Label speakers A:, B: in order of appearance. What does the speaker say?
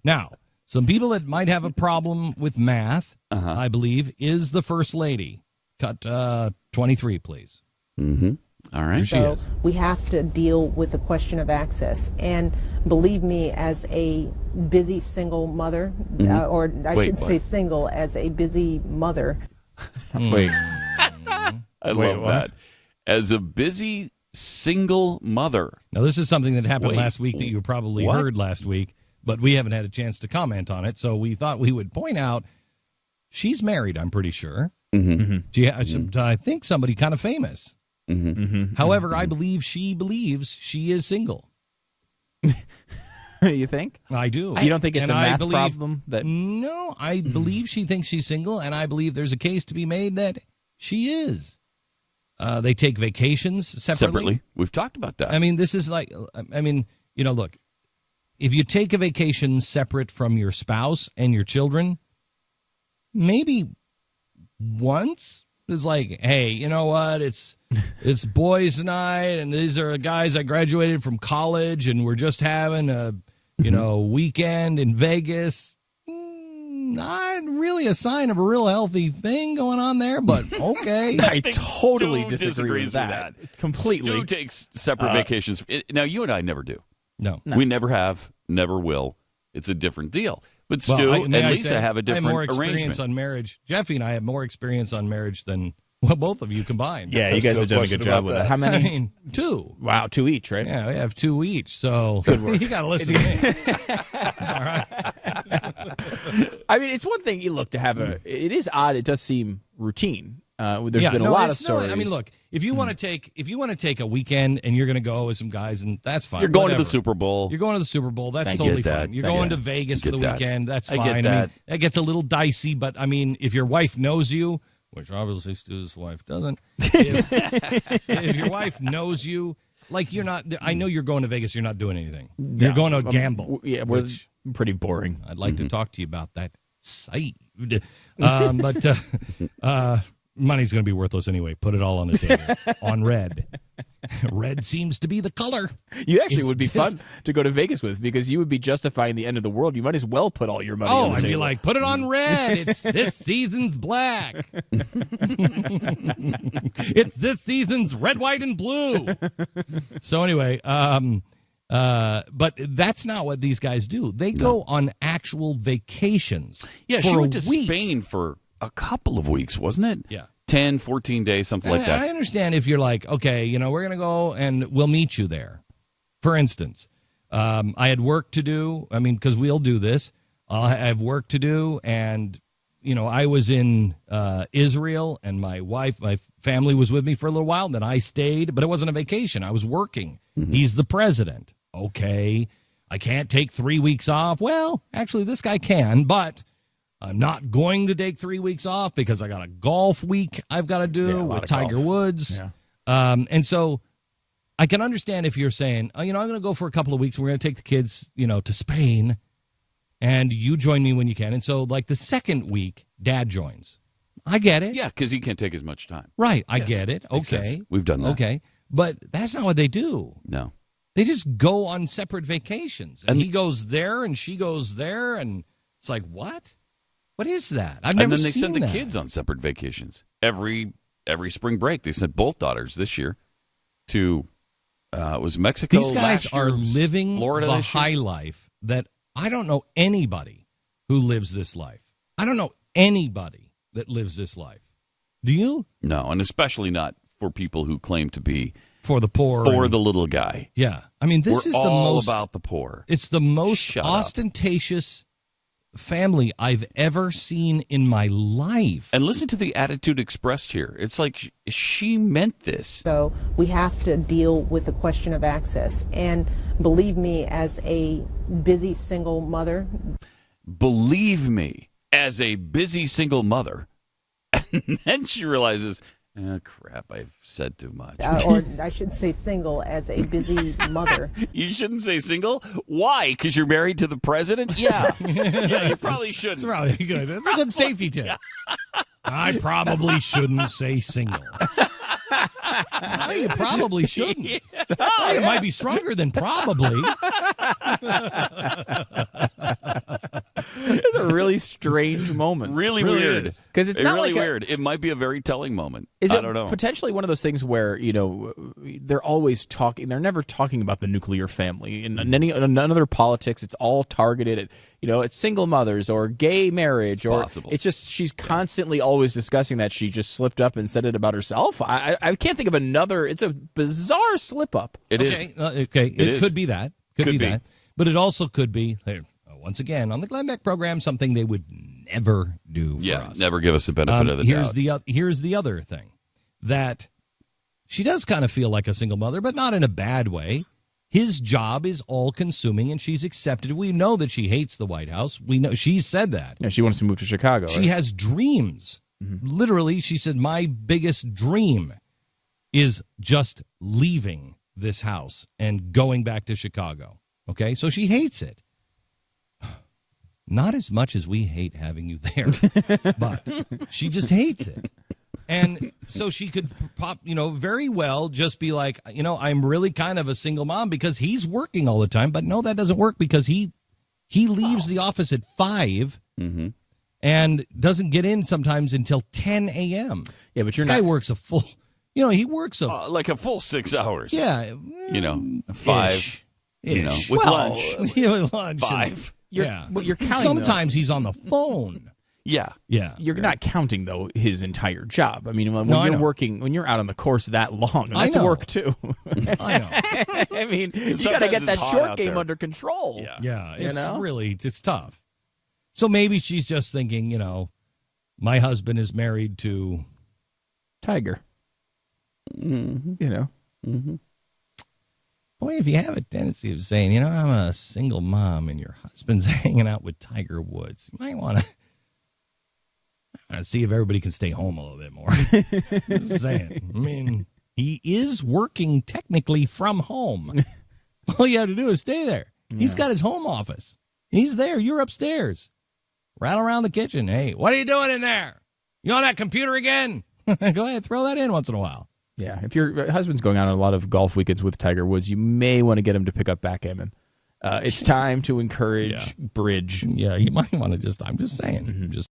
A: Now, some people that might have a problem with math, I believe, is the First Lady. Cut 23, please.
B: Mm-hmm. All right.
C: So we have to deal with the question of access. And believe me, as a busy single mother, or I should say single, as a busy mother.
D: Wait.
B: I love that. As a busy single mother.
A: Now, this is something that happened last week that you probably heard last week, but we haven't had a chance to comment on it. So we thought we would point out she's married, I'm pretty sure. I think somebody kind of famous. However, I believe she believes she is single.
D: You think?
A: I do.
D: You don't think it's a math problem?
A: No, I believe she thinks she's single, and I believe there's a case to be made that she is. They take vacations separately.
B: We've talked about that.
A: I mean, this is like, look, if you take a vacation separate from your spouse and your children, maybe once it's like, hey, you know what? It's boys' night, and these are guys I graduated from college, and we're just having a weekend in Vegas. Not really a sign of a real healthy thing going on there, but okay.
D: I totally disagree with that. Completely.
B: Stu takes separate vacations. Now, you and I never do.
A: No.
B: We never have, never will. It's a different deal. But Stu and Lisa have a different
A: I have more experience
B: arrangement.
A: on marriage. Jeffy and I have more experience on marriage than both of you combined.
D: Yeah, you guys have done a good job with that. How many?
A: I mean, 2.
D: Wow, 2 each, right?
A: Yeah, we have 2 each. So you got to listen to me. All right.
D: I mean, it's one thing you look to have it is odd. It does seem routine. There's been a lot of stories.
A: I mean, look, if you want to take a weekend and you're going to go with some guys, and that's fine.
B: You're going to the Super Bowl.
A: You're going to the Super Bowl. That's totally fine. You're going to Vegas for the weekend. That's fine. I mean, that gets a little dicey, but I mean, if your wife knows you, which obviously Stu's wife doesn't, if your wife knows you, like you're not, I know you're going to Vegas, you're not doing anything. You're going to gamble.
D: Yeah, we're pretty boring.
A: I'd like to talk to you about that side. But money's going to be worthless anyway. Put it all on the table. On red. Red seems to be the color.
D: You actually would be fun to go to Vegas with because you would be justifying the end of the world. You might as well put all your money on the table.
A: I'd be like, put it on red. It's this season's black. It's this season's red, white, and blue. So anyway, but that's not what these guys do. They go on actual vacations.
B: Yeah,
A: for
B: she went to
A: week.
B: Spain for a couple of weeks, wasn't it?
A: Yeah.
B: 10, 14 days, something like that.
A: I understand if you're like, okay, we're going to go and we'll meet you there. For instance, I had work to do. I mean, because we'll do this. I have work to do. And, I was in Israel and my family was with me for a little while. And then I stayed, but it wasn't a vacation. I was working. He's the president. Okay. I can't take 3 weeks off. Well, actually, this guy can, but I'm not going to take 3 weeks off because I got a golf week I've got to do with Tiger Woods. Yeah. And so I can understand if you're saying, I'm going to go for a couple of weeks. We're going to take the kids, to Spain, and you join me when you can. And so, like, the second week, Dad joins. I get it.
B: Yeah, because he can't take as much time.
A: Right. I get it. Okay.
B: We've done that.
A: Okay. But that's not what they do.
B: No.
A: They just go on separate vacations. And he goes there and she goes there. And it's like, what? What is that? I've never seen that.
B: And then they send the kids on separate vacations. Every spring break, they sent both daughters this year to was Mexico.
A: These guys are living
B: Florida
A: the high life that I don't know anybody who lives this life. I don't know anybody that lives this life. Do you?
B: No, and especially not for people who claim to be
A: for the poor,
B: for the little guy.
A: Yeah, I mean, this is the most
B: about the poor.
A: It's the most ostentatious family I've ever seen in my life.
B: And listen to the attitude expressed here. It's like she meant this.
C: So we have to deal with the question of access. And believe me, as a busy single mother.
B: Believe me, as a busy single mother. And then she realizes, oh, crap, I've said too much.
C: Or I should say single, as a busy mother.
B: You shouldn't say single? Why? Because you're married to the president? Yeah. Yeah, you probably shouldn't.
A: That's probably good. That's a good safety tip. I probably shouldn't say single. No, you probably shouldn't. It might be stronger than probably.
D: It's a really strange moment.
B: Really weird.
D: Because it's not
B: really
D: like
B: weird. It might be a very telling moment.
D: I
B: don't know.
D: Potentially one of those things where, they're always talking. They're never talking about the nuclear family. In none of their politics, it's all targeted at, it's single mothers or gay marriage. Or
B: possible.
D: It's just she's constantly always discussing that. She just slipped up and said it about herself. I can't think of another. It's a bizarre slip up.
B: It is.
A: It could be that. Could be that. But it also could be, once again, on the Glenn Beck program, something they would never do for us.
B: Never give us the benefit of the doubt.
A: Here's the other thing, that she does kind of feel like a single mother, but not in a bad way. His job is all-consuming, and she's accepted. We know that she hates the White House. We know she's said that.
D: Yeah, she wants to move to Chicago.
A: She has dreams. Mm-hmm. Literally, she said, my biggest dream is just leaving this house and going back to Chicago. Okay, so she hates it. Not as much as we hate having you there, but she just hates it. And so she could very well just be like, I'm really kind of a single mom because he's working all the time. But no, that doesn't work because he leaves the office at 5 and doesn't get in sometimes until 10 a.m.
D: Yeah, but
A: this guy works a full, he works
B: like a full 6 hours.
A: Yeah.
B: 5.
A: Ish.
B: With lunch.
A: With lunch.
B: 5.
D: You're counting.
A: Sometimes he's on the phone.
B: Yeah.
D: You're not counting though his entire job. I mean, when you're working, when you're out on the course that long, that's work too.
A: I know.
D: I mean, you got to get that short game under control.
A: Yeah. It's tough. So maybe she's just thinking, my husband is married to
D: Tiger.
A: Mm-hmm. Boy, if you have a tendency of saying, I'm a single mom and your husband's hanging out with Tiger Woods, you might want to see if everybody can stay home a little bit more. Just saying. I mean, he is working technically from home. All you have to do is stay there. Yeah. He's got his home office. He's there. You're upstairs. Rattle around the kitchen. Hey, what are you doing in there? You on that computer again? Go ahead, throw that in once in a while.
D: Yeah, if your husband's going on a lot of golf weekends with Tiger Woods, you may want to get him to pick up backgammon. It's time to encourage bridge.
A: Yeah, you might want to I'm just saying.